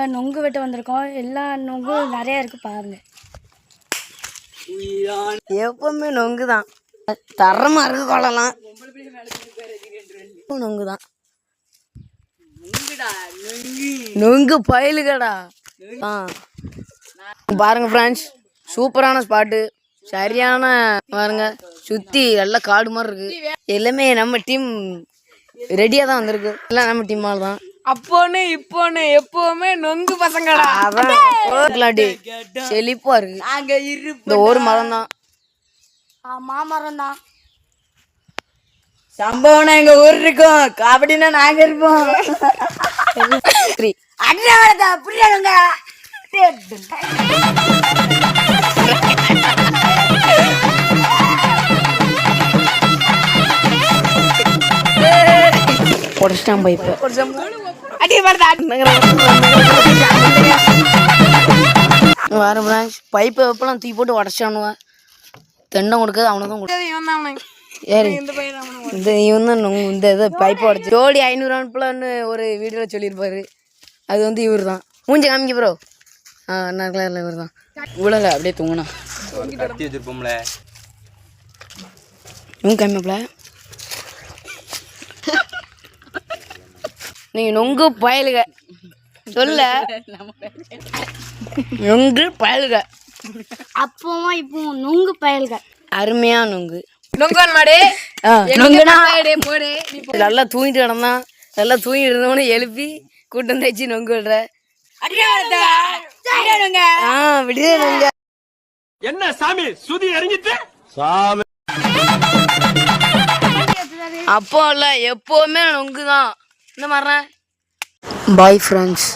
நொங்கு வெட்ட வந்திருக்கோம். எல்லா நொங்கும் நிறைய இருக்கு பாருங்க. எப்பவுமே நொங்கு தான் தரமா இருக்கு. கொள்ளலாம் நொங்கு தான். நொங்கு பயலுகடா. பாருங்க ஃப்ரெண்ட்ஸ், சூப்பரான ஸ்பாட்டு. சரியான பாருங்க, சுத்தி நல்ல காடு மாதிரி இருக்கு. எல்லாமே நம்ம டீம் ரெடியா தான் வந்திருக்கு. எல்லாம் நம்ம டீமால தான். அப்போன்னு இப்போன்னு எப்பவுமே நொங்கு பசங்கடா. அதான் செழிப்பா இருக்கு. இந்த ஒரு மரம் தான், மாமரம் தான். சம்பவம்னா எங்க ஊர் இருக்கும். கபடினா நாங்க இருப்போம். உடச்சிட்டான் பைப்பு. வேற பிரான்ச் பைப்பை எப்பெல்லாம் தூக்கி போட்டு உடச்சானுவேன். தென்னை கொடுக்காது அவனுக்கும் கொடுக்கும். இந்த இவன் தான் இந்த இதை பைப்பை உடச்சு ஜோடி 500 அனுப்பலான்னு ஒரு வீடியோவில் சொல்லியிருப்பாரு. அது வந்து இவர் தான். மூஞ்சி காமிக்க ப்ரோ. என்ன கலரில் இவர் தான். இவ்வளோல அப்படியே தூங்கினா வச்சிருப்போம்ல. இவங்க காமிப்பல. நீங்க நொங்கு பயலுக சொல்ல. நொங்கு பயலுக. அப்பவும் இப்போ நொங்கு பயல்க. அருமையா நொங்கு. நல்லா தூங்கிட்டு கிடந்தான். நல்லா தூங்கிட்டு இருந்தவனு எழுப்பி கூட்டம் தைச்சு நொங்கு விடுற. என்ன சாமி சுதி எறிஞ்சிட்டு சாமி. அப்போ இல்ல, எப்பவுமே நொங்கு தான். இந்த மாதிரி பாய் ஃப்ரெண்ட்ஸ்.